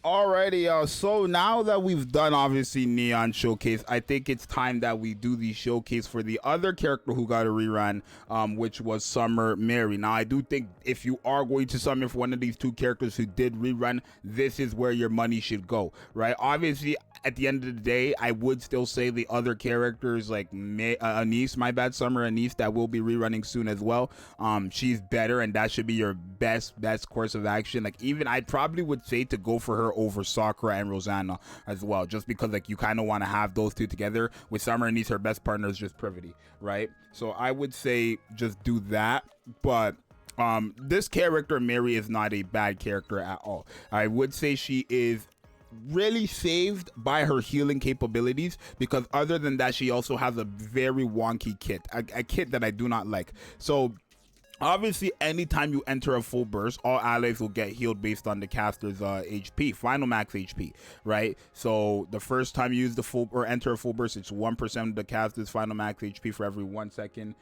Alrighty, so now that we've done obviously Neon Showcase, I think it's time that we do the showcase for the other character who got a rerun, which was Summer Mary. Now, I do think if you are going to summon for one of these two characters who did rerun, this is where your money should go, right? Obviously, at the end of the day, I would still say the other characters like Anise, my bad, Summer Anise, that will be rerunning soon as well. She's better, and that should be your best course of action. Like, even I probably would say to go for her over Sakura and Rosanna as well, just because like you kind of want to have those two together. With Summer Anise, her best partner is just Privity, right? So I would say just do that. But this character Mary is not a bad character at all. I would say she is really saved by her healing capabilities, because other than that, she also has a very wonky kit, a kit that I do not like. So obviously, anytime you enter a full burst, all allies will get healed based on the caster's HP, final max HP, right? So the first time you use the full or enter a full burst, it's 1% of the caster's final max HP for every 1 second,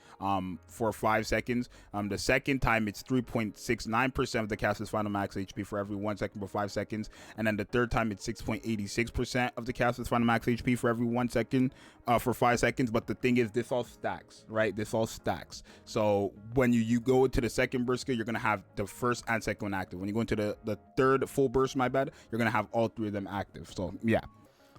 for 5 seconds. The second time, it's 3.69% of the caster's final max HP for every 1 second for 5 seconds. And then the third time, it's 6.86% of the caster's final max HP for every 1 second, for 5 seconds. But the thing is, this all stacks, right? This all stacks. So when you go into the second burst skill, you're gonna have the first and second one active. When you go into the third full burst, my bad, you're gonna have all three of them active. So yeah.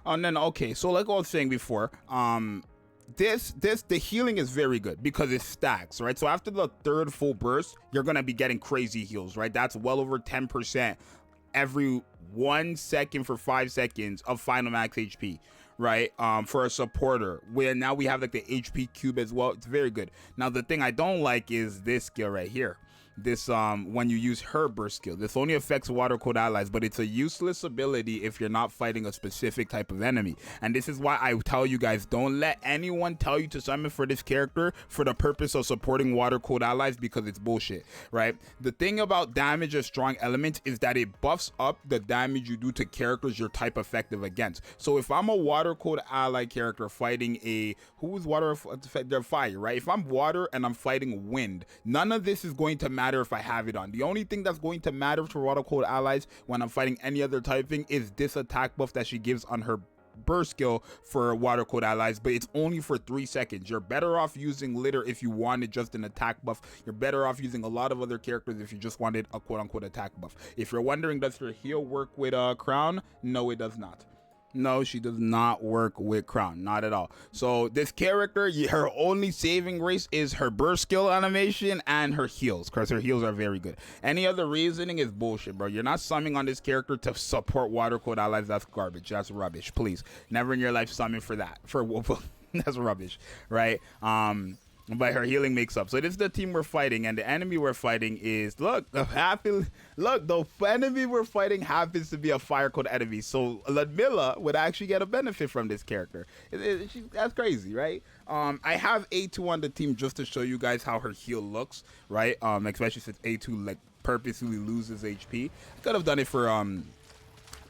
And then okay, so like I was saying before, the healing is very good because it stacks, right? So after the third full burst, you're gonna be getting crazy heals, right? That's well over 10% every 1 second for 5 seconds of final max HP, right? For a supporter, where now we have like the HP cube as well. It's very good. Now the thing I don't like is this skill right here. This when you use her burst skill, this only affects water code allies, but it's a useless ability if you're not fighting a specific type of enemy. And this is why I tell you guys, don't let anyone tell you to summon for this character for the purpose of supporting water code allies, because it's bullshit, right? The thing about damage of strong elements is that it buffs up the damage you do to characters you're type effective against. So if I'm a water code ally character fighting a who's water, they're fire, right? If I'm water and I'm fighting wind, none of this is going to matter if I have it on. The only thing that's going to matter for water code allies when I'm fighting any other typing is this attack buff that she gives on her burst skill for water code allies, but it's only for 3 seconds. You're better off using litter if you wanted just an attack buff. You're better off using a lot of other characters if you just wanted a quote-unquote attack buff. If you're wondering, does her heal work with Crown? No, it does not. No, she does not work with Crown, not at all. So this character, her only saving grace is her burst skill animation and her heals, because her heals are very good. Any other reasoning is bullshit, bro. You're not summoning on this character to support water code allies. That's garbage. That's rubbish. Please, never in your life summon for that. That's rubbish, right? But her healing makes up. So this is the team we're fighting, and the enemy we're fighting is the enemy we're fighting happens to be a fire code enemy. So Ludmilla would actually get a benefit from this character. That's crazy, right? I have A2 on the team just to show you guys how her heal looks, right? Especially since A2 like purposely loses HP. I could have done it for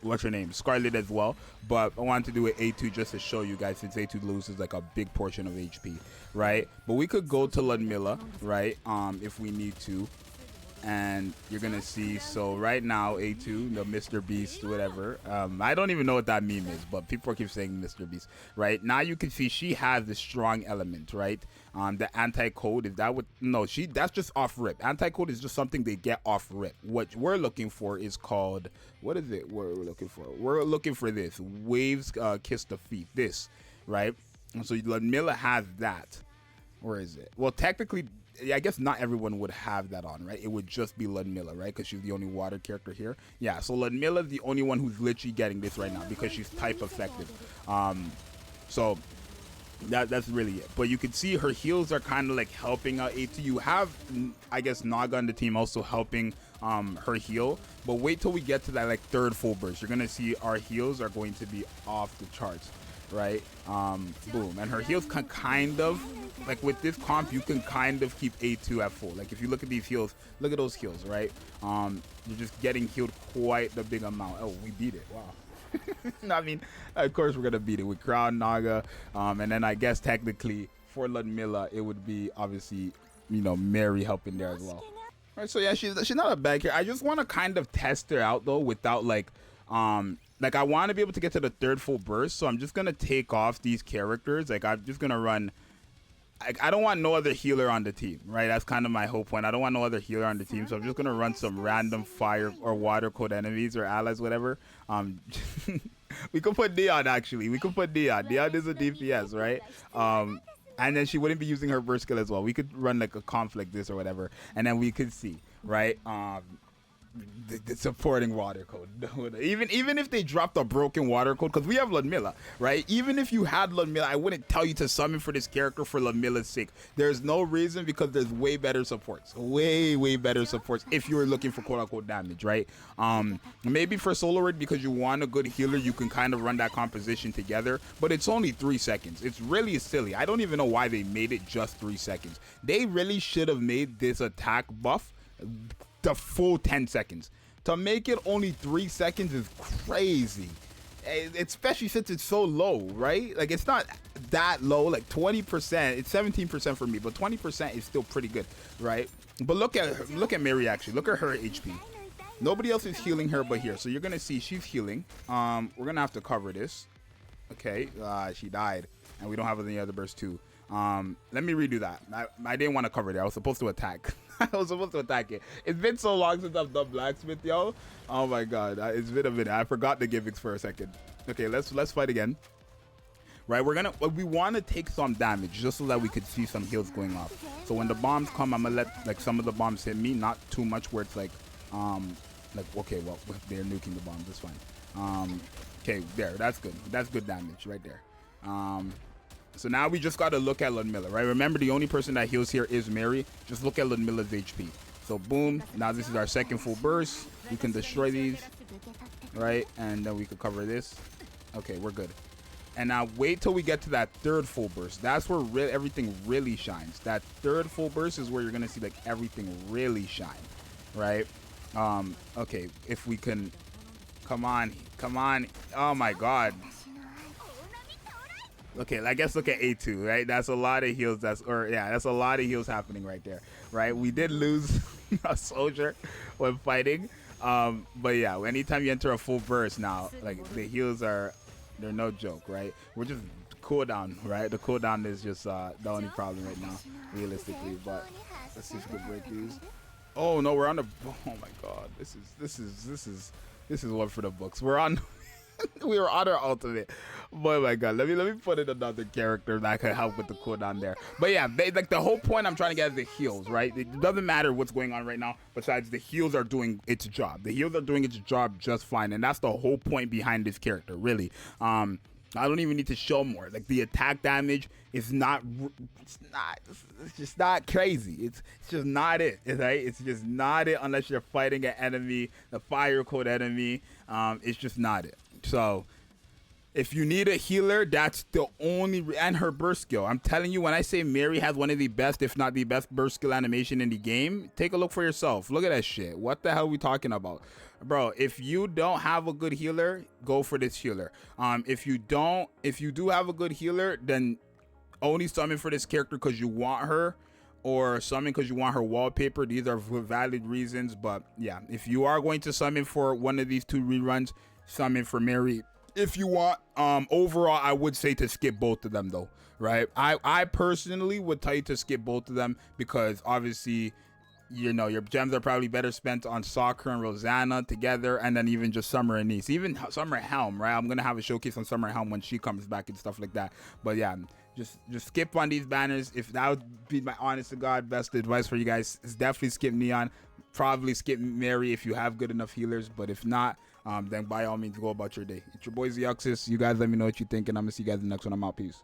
what's her name, Scarlet as well, but I wanted to do it A2 just to show you guys, since A2 loses like a big portion of HP, right? But we could go to Ludmilla, right, if we need to, and you're gonna see. So right now A2, the Mr. Beast, whatever, I don't even know what that meme is, but people keep saying Mr. Beast. Right now you can see she has the strong element, right? The anti-code, is that what? No, that's just off rip. Anti-code is just something they get off rip. What we're looking for is called, what is it? What are we looking for? We're looking for this waves kiss the feet, this, right? And so Ludmilla has that. Where is it? Well, technically, I guess not everyone would have that on, right? It would just be Ludmilla, right? Because she's the only water character here. Yeah, so Ludmilla's the only one who's literally getting this right now because she's type effective. So that's really it. But you can see her heals are kind of like helping out A2. You have, I guess, Naga on the team also helping her heal. But wait till we get to that like third full burst. You're gonna see our heals are going to be off the charts, right? Boom. And her heals can kind of, like with this comp, you can kind of keep A2 at full. Like if you look at these heals, look at those heals, right? You're just getting healed quite the big amount. Oh, we beat it. Wow. No, I mean, of course we're gonna beat it with Crown, Naga, and then I guess technically for Ludmilla it would be obviously, you know, Mary helping there as well. Right, so yeah, she's not a bad character. I just want to kind of test her out though without like Like I want to be able to get to the third full burst, so I'm just gonna take off these characters. Like I'm just gonna run. I don't want no other healer on the team, right? That's kind of my whole point. I don't want no other healer on the team, so I'm just gonna run some random fire or water code enemies or allies, whatever. We could put Neon actually. We could put Neon. Neon is a DPS, right? And then she wouldn't be using her burst skill as well. We could run like a conflict this or whatever, and then we could see, right? The supporting water code. even if they dropped a broken water code, because we have Ludmilla, right? Even if you had Ludmilla, I wouldn't tell you to summon for this character for Ludmilla's sake. There's no reason, because there's way better supports, way better supports if you were looking for quote-unquote damage, right? Maybe for Solo Raid, because you want a good healer, you can kind of run that composition together, but it's only 3 seconds. It's really silly. I don't even know why they made it just 3 seconds. They really should have made this attack buff the full 10 seconds. To make it only 3 seconds is crazy, especially since it's so low, right? Like it's not that low, like 20%. It's 17% for me, but 20% is still pretty good, right? But look at Mary actually. Look at her HP. Nobody else is healing her but here, so you're gonna see she's healing. We're gonna have to cover this. Okay, she died, and we don't have any other burst too. Let me redo that. I didn't want to cover it. I was supposed to attack. I was supposed to attack it. It's been so long since I've done Blacksmith, yo. Oh my god, it's been a minute. I forgot the gimmicks for a second. Okay, let's fight again. Right, we want to take some damage just so that we could see some heals going off. So when the bombs come, I'm gonna let like some of the bombs hit me, not too much where it's like okay, well they're nuking the bombs. That's fine. Okay, there. That's good. That's good damage right there. So now we just got to look at Ludmilla, right? Remember, the only person that heals here is Mary. Just look at Ludmilla's HP. So boom, now this is our second full burst. We can destroy these, right? And then we could cover this. Okay, we're good. And now wait till we get to that third full burst. That's where everything really shines. That third full burst is where you're gonna see like everything really shine, right? Okay, if we can, come on. Oh my god. Okay, I guess look at A2, right? That's a lot of heals. That's a lot of heals happening right there, right? We did lose a soldier when fighting, but yeah, anytime you enter a full burst now, like the heals they're no joke, right? We're just cooldown, right? The cooldown is just the only problem right now, realistically. But let's see if we can break these. Oh no, we're on the. Oh my god, this is one for the books. We're on. We were on our ultimate. Boy, my god, let me put in another character that could help with the cooldown there. But yeah, like the whole point I'm trying to get is the heals, right? It doesn't matter what's going on right now, besides the heals are doing its job. The heals are doing its job just fine, and that's the whole point behind this character, really. I don't even need to show more. Like the attack damage is it's just not crazy. It's just not it, right? It's just not it unless you're fighting an enemy, the fire code enemy. It's just not it. So if you need a healer, that's the only, and her burst skill. I'm telling you, when I say Mary has one of the best, if not the best burst skill animation in the game, take a look for yourself. Look at that shit. What the hell are we talking about? Bro, if you don't have a good healer, go for this healer. If you do have a good healer, then only summon for this character because you want her, or summon because you want her wallpaper. These are valid reasons. But yeah, if you are going to summon for one of these 2 reruns, summon for Mary if you want. Overall, I would say to skip both of them though, right? I personally would tell you to skip both of them because obviously, you know, your gems are probably better spent on Soccer and Rosanna together, and then even just Summer and Nice, even Summer Helm, right? I'm gonna have a showcase on Summer Helm when she comes back and stuff like that. But yeah, just skip on these banners. If that would be my honest to god best advice for you guys, is definitely skip Neon. Probably skip Mary if you have good enough healers, but if not, then by all means go about your day. It's your boy Zxous. You guys let me know what you think, and I'm gonna see you guys in the next one. I'm out. Peace.